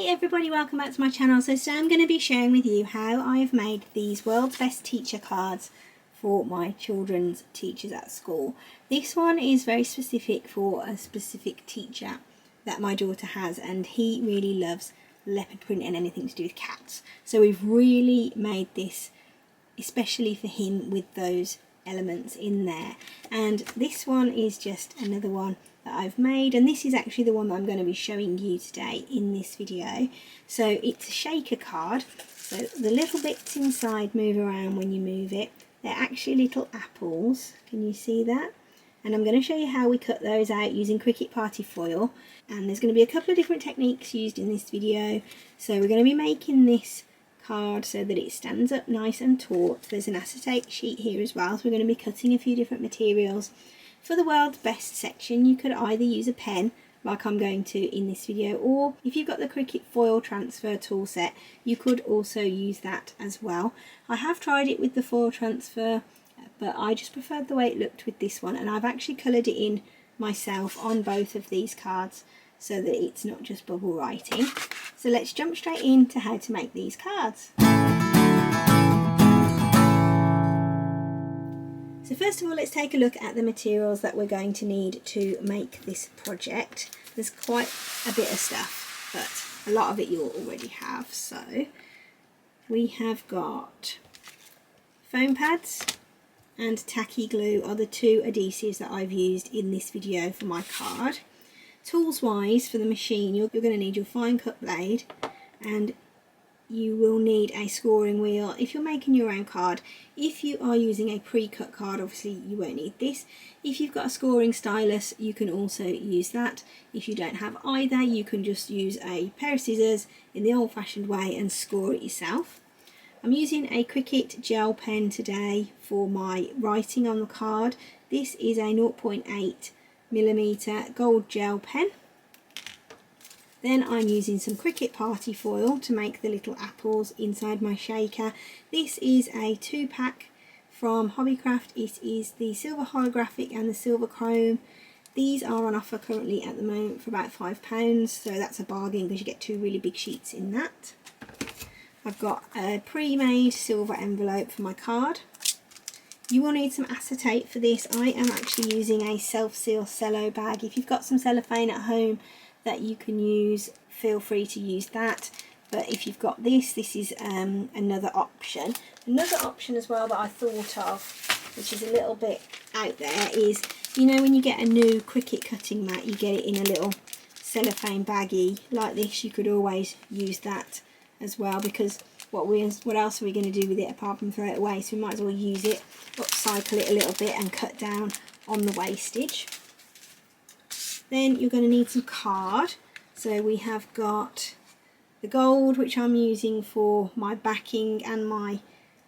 Hey everybody, welcome back to my channel. So today I'm going to be sharing with you how I have made these World's Best Teacher cards for my children's teachers at school. This one is very specific for a specific teacher that my daughter has, and he really loves leopard print and anything to do with cats. So we've really made this especially for him with those elements in there. And this one is just another one that I've made, and this is actually the one that I'm going to be showing you today in this video. So it's a shaker card, so the little bits inside move around when you move it. They're actually little apples, can you see that? And I'm going to show you how we cut those out using Cricut Party Foil, and there's going to be a couple of different techniques used in this video. So we're going to be making this card so that it stands up nice and taut. There's an acetate sheet here as well, so we're going to be cutting a few different materials. For the World's Best section, you could either use a pen like I'm going to in this video, or if you've got the Cricut foil transfer tool set, you could also use that as well. I have tried it with the foil transfer, but I just preferred the way it looked with this one, and I've actually coloured it in myself on both of these cards so that it's not just bubble writing. So let's jump straight into how to make these cards. So first of all, let's take a look at the materials that we're going to need to make this project. There's quite a bit of stuff, but a lot of it you'll already have. So we have got foam pads and tacky glue are the two adhesives that I've used in this video for my card. Tools wise, for the machine, you're going to need your fine cut blade, and you will need a scoring wheel if you're making your own card. If you are using a pre-cut card, obviously you won't need this. If you've got a scoring stylus, you can also use that. If you don't have either, you can just use a pair of scissors in the old-fashioned way and score it yourself. I'm using a Cricut Gel Pen today for my writing on the card. This is a 0.8mm gold gel pen. Then I'm using some Cricut Party Foil to make the little apples inside my shaker. This is a 2-pack from Hobbycraft. It is the silver holographic and the silver chrome. These are on offer currently at the moment for about £5, so that's a bargain because you get two really big sheets in that. I've got a pre-made silver envelope for my card. You will need some acetate for this. I am actually using a self-seal cello bag. If you've got some cellophane at home that you can use, feel free to use that. But if you've got this is another option. Another option as well that I thought of, which is a little bit out there, is, you know, when you get a new Cricut cutting mat, you get it in a little cellophane baggie like this. You could always use that as well, because what else are we going to do with it apart from throw it away? So we might as well use it, upcycle it a little bit and cut down on the wastage. Then you're going to need some card. So we have got the gold, which I'm using for my backing and my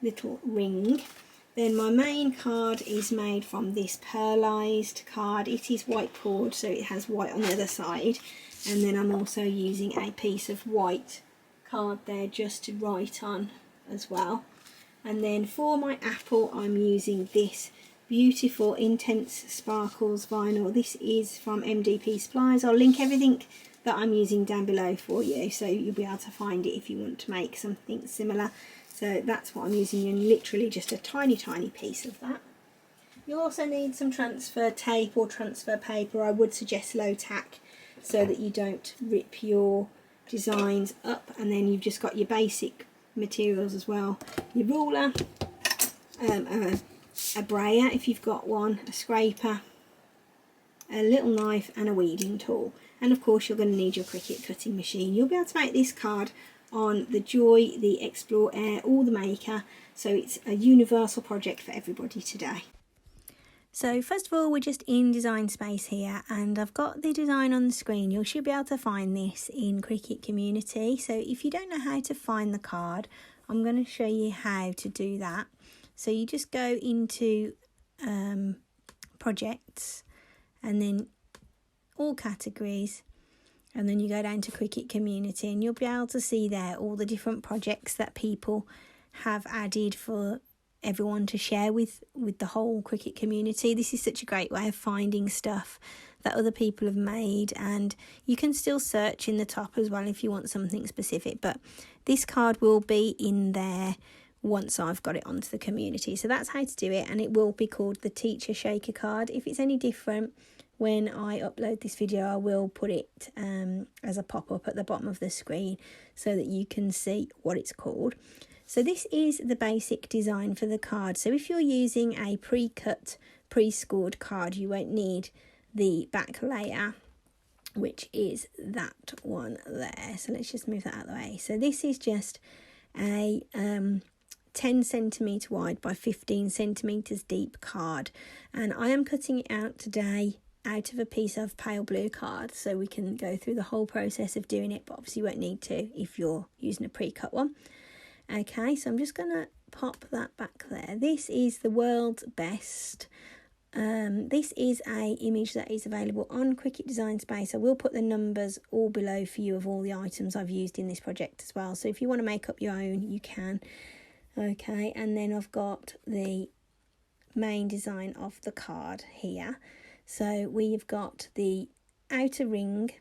little ring. Then my main card is made from this pearlized card. It is white poured, so it has white on the other side. And then I'm also using a piece of white card there just to write on as well. And then for my apple, I'm using this beautiful Intense Sparkles vinyl. This is from MDP Supplies. I'll link everything that I'm using down below for you, so you'll be able to find it if you want to make something similar. So that's what I'm using, and literally just a tiny piece of that. You'll also need some transfer tape or transfer paper. I would suggest low tack so that you don't rip your designs up. And then you've just got your basic materials as well, your ruler, a brayer if you've got one, a scraper, a little knife and a weeding tool. And of course you're going to need your Cricut cutting machine. You'll be able to make this card on the Joy, the Explore Air or the Maker, so it's a universal project for everybody today. So first of all, we're just in Design Space here, and I've got the design on the screen. You should be able to find this in Cricut Community. So if you don't know how to find the card, I'm going to show you how to do that. So you just go into projects and then all categories, and then you go down to Cricut Community, and you'll be able to see there all the different projects that people have added for everyone to share with the whole Cricut community. This is such a great way of finding stuff that other people have made, and you can still search in the top as well if you want something specific, but this card will be in there once I've got it onto the community. So that's how to do it, and it will be called the Teacher Shaker card. If it's any different, when I upload this video, I will put it as a pop-up at the bottom of the screen so that you can see what it's called. So this is the basic design for the card. So if you're using a pre-cut, pre-scored card, you won't need the back layer, which is that one there. So let's just move that out of the way. So this is just a 10 centimetre wide by 15 centimetres deep card, and I am cutting it out today out of a piece of pale blue card, so we can go through the whole process of doing it, but obviously you won't need to if you're using a pre-cut one. Okay, so I'm just going to pop that back there. This is the world's best. This is a image that is available on Cricut Design Space. I will put the numbers all below for you of all the items I've used in this project as well, so if you want to make up your own, you can. Okay, and then I've got the main design of the card here. So we've got the outer ring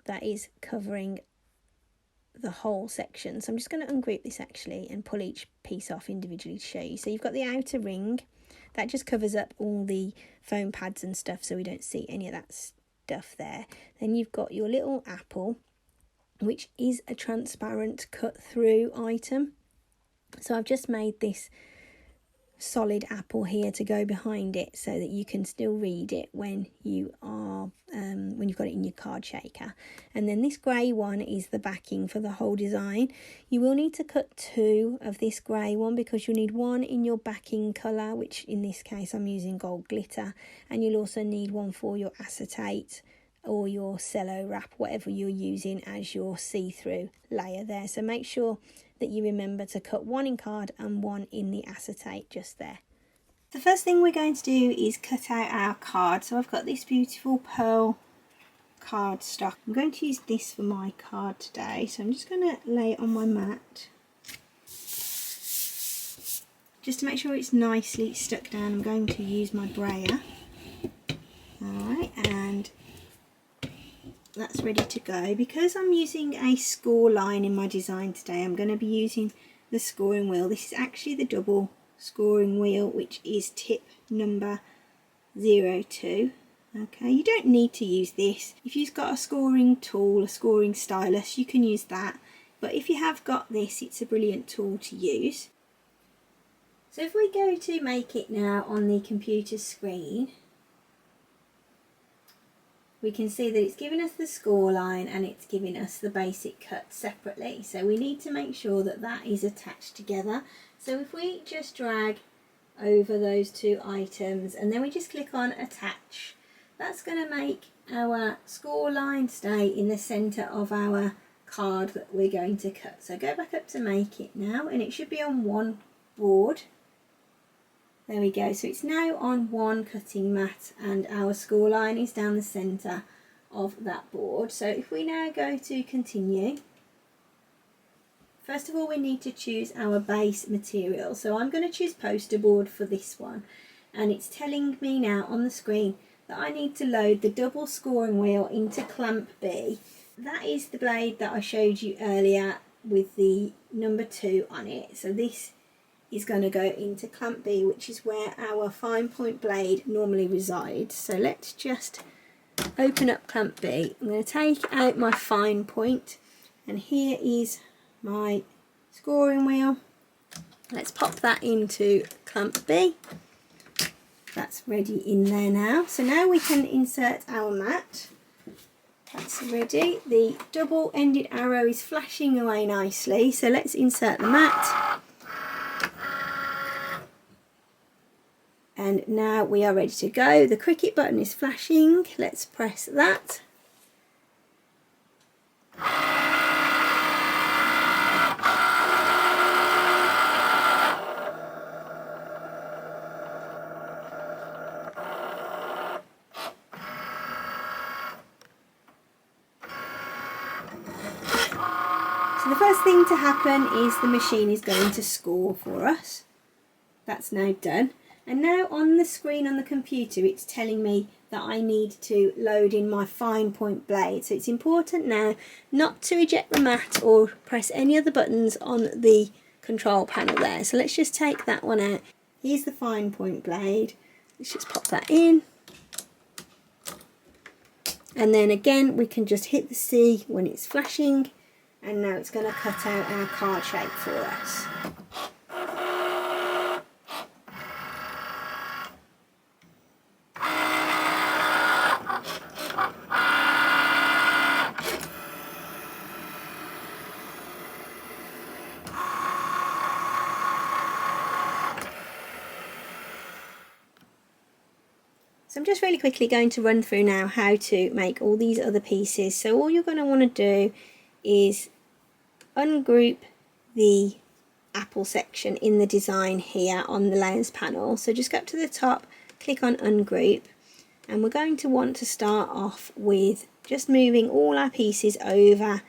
that is covering the whole section. So I'm just going to ungroup this actually and pull each piece off individually to show you. So you've got the outer ring that just covers up all the foam pads and stuff, so we don't see any of that stuff there. Then you've got your little apple, which is a transparent cut through item. So I've just made this solid apple here to go behind it so that you can still read it when you are when you've got it in your card shaker. And then this grey one is the backing for the whole design. You will need to cut 2 of this grey one because you'll need one in your backing colour, which in this case I'm using gold glitter, and you'll also need one for your acetate or your cello wrap, whatever you're using as your see-through layer there. So make sure that you remember to cut one in card and one in the acetate just there. The first thing we're going to do is cut out our card. So I've got this beautiful pearl card stock. I'm going to use this for my card today, so I'm just going to lay it on my mat just to make sure it's nicely stuck down. I'm going to use my brayer. Alright, and that's ready to go. Because I'm using a score line in my design today, I'm going to be using the scoring wheel. This is actually the double scoring wheel, which is tip number 02. Okay, you don't need to use this. If you've got a scoring tool, a scoring stylus, you can use that, but if you have got this, it's a brilliant tool to use. So if we go to make it now on the computer screen, we can see that it's giving us the score line and it's giving us the basic cut separately. So we need to make sure that that is attached together. So if we just drag over those 2 items and then we just click on attach, that's going to make our score line stay in the centre of our card that we're going to cut. So go back up to make it now, and it should be on one board. There we go, so it's now on one cutting mat and our score line is down the centre of that board. So if we now go to continue, first of all we need to choose our base material. So I'm going to choose poster board for this one, and it's telling me now on the screen that I need to load the double scoring wheel into clamp B. That is the blade that I showed you earlier with the number 2 on it. So this is going to go into clamp B, which is where our fine point blade normally resides. So let's just open up clamp B. I'm going to take out my fine point, and here is my scoring wheel. Let's pop that into clamp B. That's ready in there now. So now we can insert our mat. That's ready. The double-ended arrow is flashing away nicely. So let's insert the mat. And now we are ready to go. The Cricut button is flashing. Let's press that. So the first thing to happen is the machine is going to score for us. That's now done. And now on the screen on the computer it's telling me that I need to load in my fine point blade. So it's important now not to eject the mat or press any of the buttons on the control panel there. So let's just take that one out. Here's the fine point blade. Let's just pop that in. And then again, we can just hit the C when it's flashing, and now it's going to cut out our card shape for us. So I'm just really quickly going to run through now how to make all these other pieces. So all you're going to want to do is ungroup the apple section in the design here on the layers panel. So just go up to the top, click on ungroup, and we're going to want to start off with just moving all our pieces over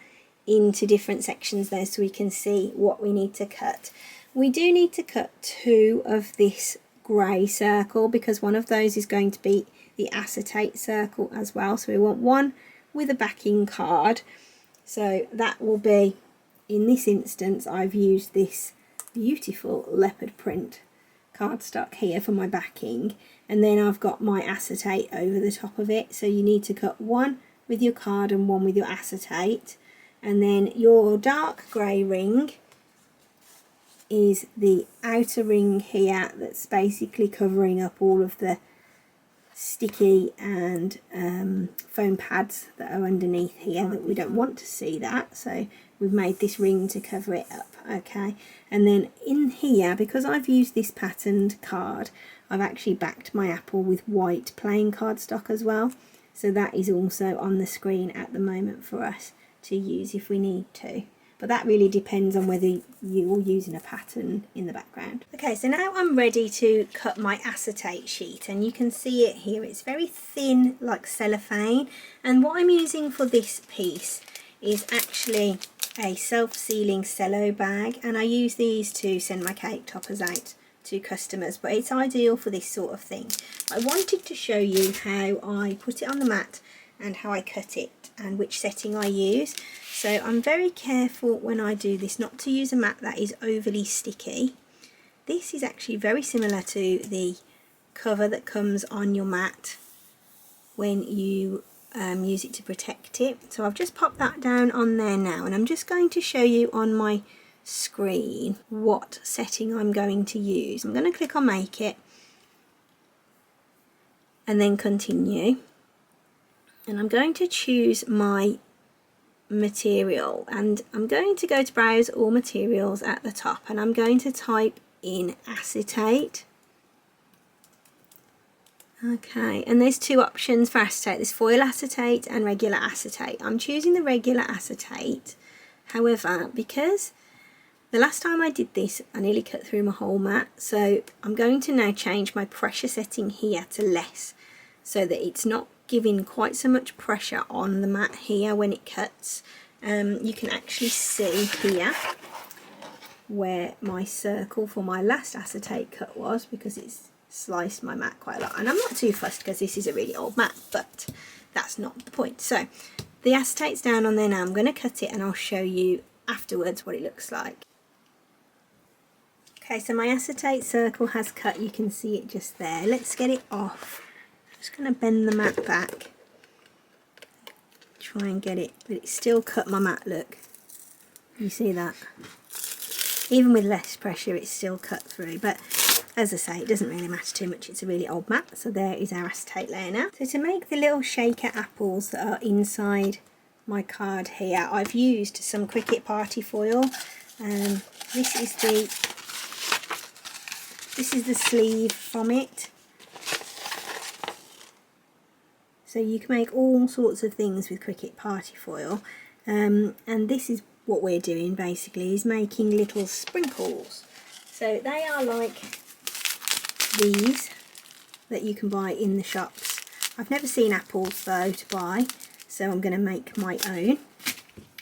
into different sections there so we can see what we need to cut. We do need to cut 2 of this grey circle because one of those is going to be the acetate circle as well. So we want one with a backing card. So that will be, in this instance, I've used this beautiful leopard print cardstock here for my backing, and then I've got my acetate over the top of it. So you need to cut one with your card and one with your acetate, and then your dark grey ring is the outer ring here that's basically covering up all of the sticky and foam pads that are underneath here that we don't want to see that, so we've made this ring to cover it up. Okay, and then in here, because I've used this patterned card, I've actually backed my apple with white plain cardstock as well, so that is also on the screen at the moment for us to use if we need to. But that really depends on whether you're using a pattern in the background. Okay, so now I'm ready to cut my acetate sheet, and you can see it here. It's very thin, like cellophane, and what I'm using for this piece is actually a self-sealing cello bag, and I use these to send my cake toppers out to customers, but it's ideal for this sort of thing. I wanted to show you how I put it on the mat and how I cut it and which setting I use. So I'm very careful when I do this not to use a mat that is overly sticky. This is actually very similar to the cover that comes on your mat when you use it to protect it. So I've just popped that down on there now, and I'm just going to show you on my screen what setting I'm going to use. I'm going to click on Make It and then Continue, and I'm going to choose my material, and I'm going to go to Browse All Materials at the top, and I'm going to type in acetate. Okay, and there's 2 options for acetate. There's foil acetate and regular acetate. I'm choosing the regular acetate. However, because the last time I did this I nearly cut through my whole mat, so I'm going to now change my pressure setting here to less, so that it's not giving quite so much pressure on the mat here when it cuts. You can actually see here where my circle for my last acetate cut was, because it's sliced my mat quite a lot, and I'm not too fussed because this is a really old mat, but that's not the point. So the acetate's down on there now. I'm going to cut it and I'll show you afterwards what it looks like. Okay, so my acetate circle has cut, you can see it just there. Let's get it off. Just going to bend the mat back, try and get it, but it's still cut my mat, look. You see that? Even with less pressure it's still cut through, but as I say, it doesn't really matter too much, it's a really old mat. So there is our acetate layer now. So to make the little shaker apples that are inside my card here, I've used some Cricut party foil. This is the sleeve from it. So you can make all sorts of things with Cricut party foil, and this is what we're doing basically, is making little sprinkles. So they are like these that you can buy in the shops. I've never seen apples though to buy, so I'm going to make my own.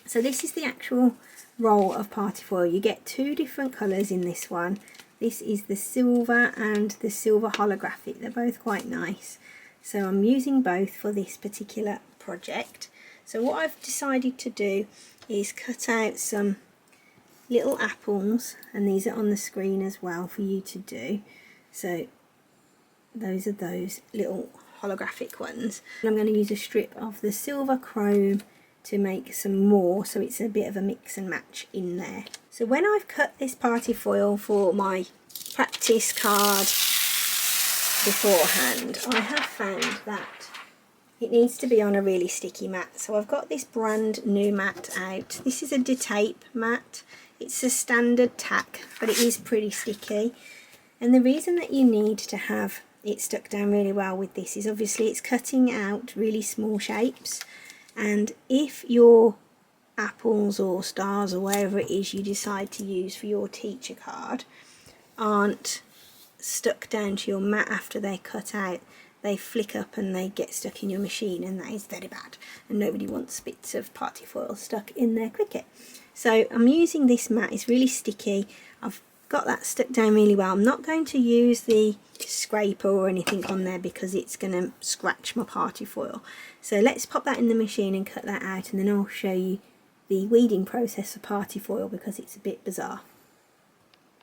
So this is the actual roll of party foil. You get 2 different colours in this one. This is the silver and the silver holographic. They're both quite nice. So I'm using both for this particular project. So what I've decided to do is cut out some little apples, and these are on the screen as well for you to do. So those are those little holographic ones. And I'm going to use a strip of the silver chrome to make some more, so it's a bit of a mix and match in there. So when I've cut this party foil for my practice card beforehand, I have found that it needs to be on a really sticky mat. So I've got this brand new mat out. This is a detape mat. It's a standard tack, but it is pretty sticky. And the reason that you need to have it stuck down really well with this is obviously it's cutting out really small shapes, and if your apples or stars or whatever it is you decide to use for your teacher card aren't stuck down to your mat after they're cut out, they flick up and they get stuck in your machine, and that is very bad, and nobody wants bits of party foil stuck in their Cricut. So I'm using this mat. It's really sticky. I've got that stuck down really well. I'm not going to use the scraper or anything on there because it's going to scratch my party foil. So let's pop that in the machine and cut that out, and then I'll show you the weeding process for party foil because it's a bit bizarre.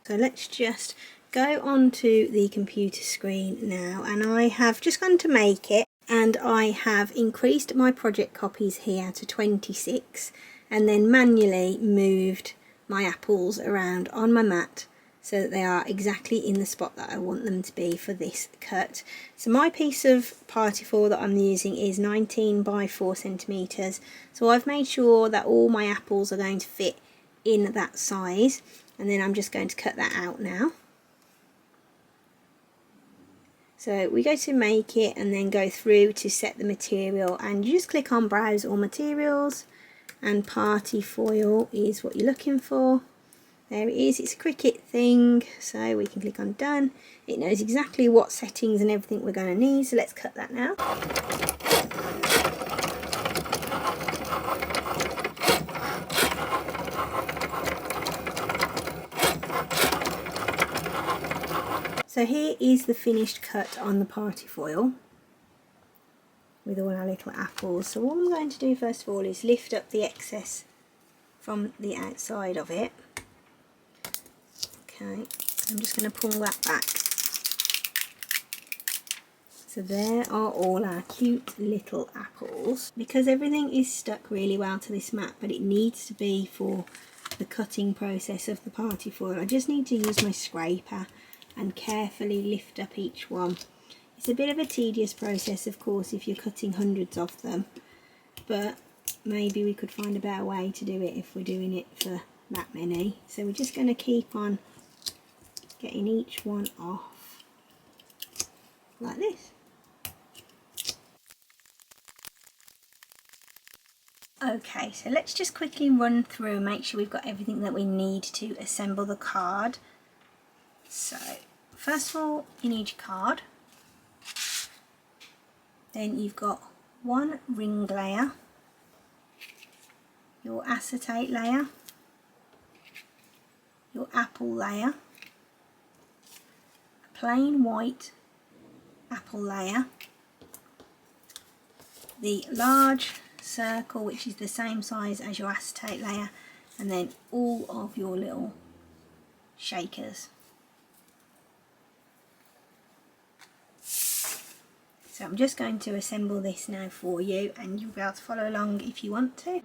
So let's just go onto the computer screen now, and I have just gone to make it, and I have increased my project copies here to 26, and then manually moved my apples around on my mat so that they are exactly in the spot that I want them to be for this cut. So my piece of party foil that I'm using is 19 by 4 centimeters. So I've made sure that all my apples are going to fit in that size, and then I'm just going to cut that out now. So we go to make it and then go through to set the material, and you just click on browse all materials, and party foil is what you're looking for. There it is. It's a Cricut thing, so we can click on done. It knows exactly what settings and everything we're going to need, so let's cut that now. So here is the finished cut on the party foil with all our little apples. So what I'm going to do first of all is lift up the excess from the outside of it. Okay, so I'm just going to pull that back. So there are all our cute little apples. Because everything is stuck really well to this mat, but it needs to be for the cutting process of the party foil, I just need to use my scraper and carefully lift up each one. It's a bit of a tedious process, of course, if you're cutting hundreds of them, but maybe we could find a better way to do it if we're doing it for that many. So we're just going to keep on getting each one off like this. Okay, so let's just quickly run through and make sure we've got everything that we need to assemble the card. So first of all, you need your card. Then you've got one ring layer, your acetate layer, your apple layer, a plain white apple layer, the large circle which is the same size as your acetate layer, and then all of your little shakers. So I'm just going to assemble this now for you, and you'll be able to follow along if you want to.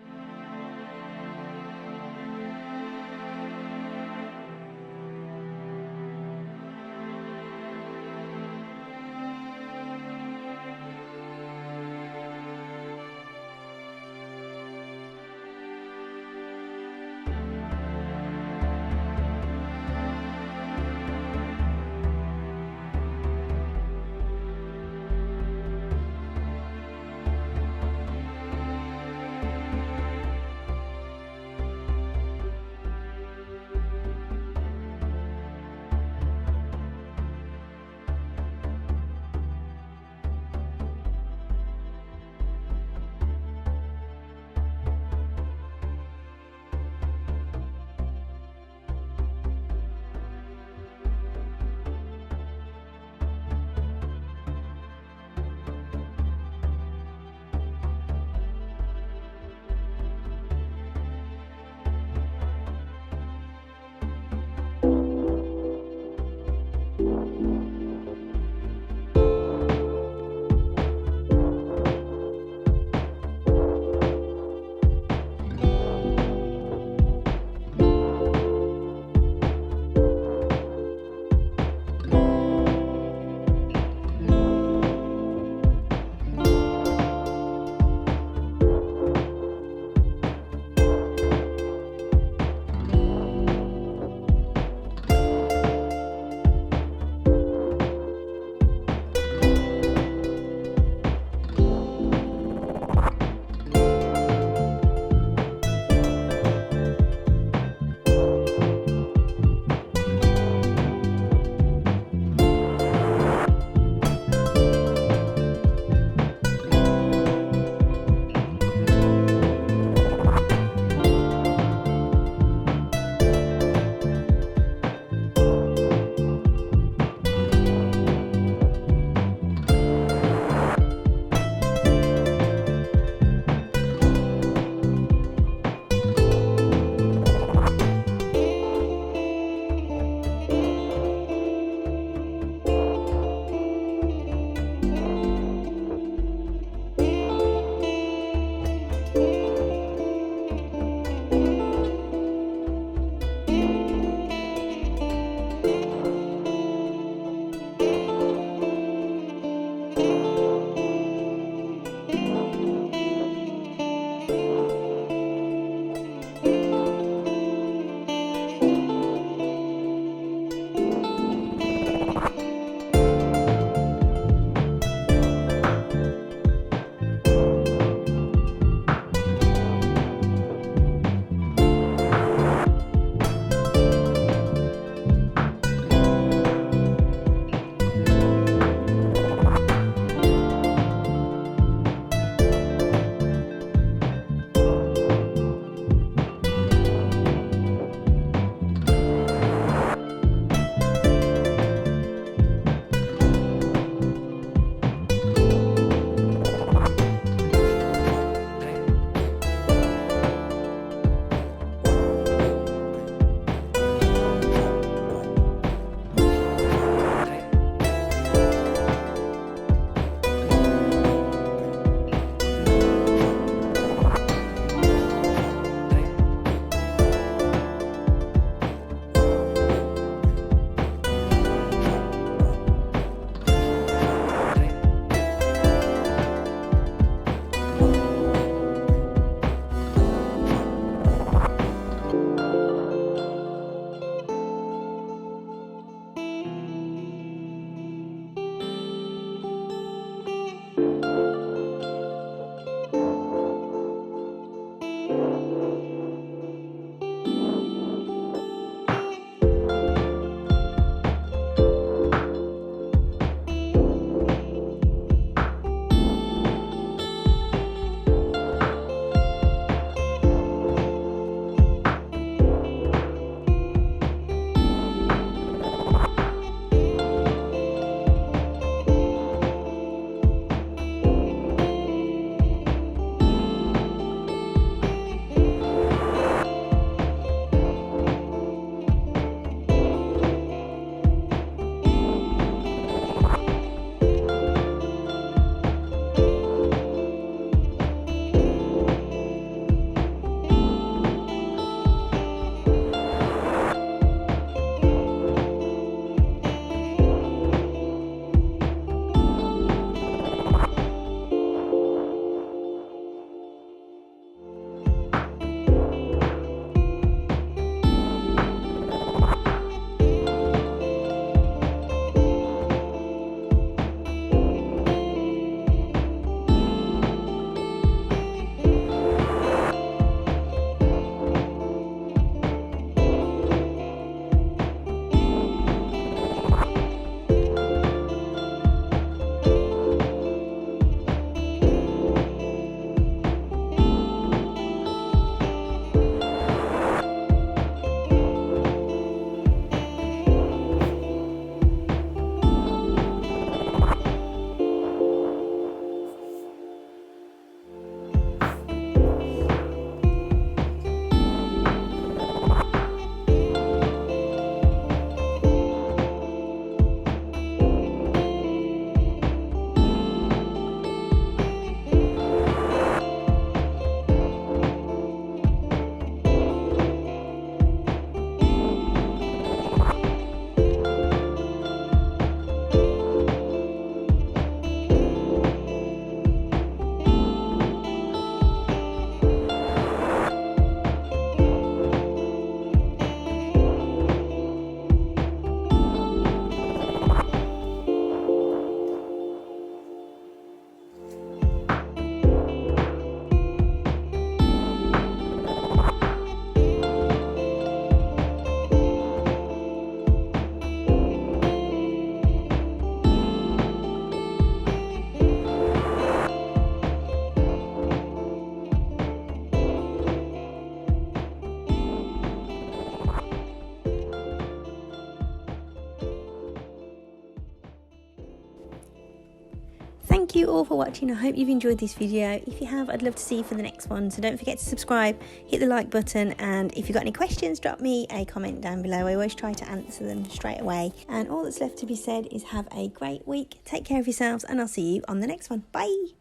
Thank you all for watching. I hope you've enjoyed this video. If you have, I'd love to see you for the next one. So don't forget to subscribe, hit the like button, and if you've got any questions, drop me a comment down below. I always try to answer them straight away. And all that's left to be said is have a great week. Take care of yourselves, and I'll see you on the next one. Bye.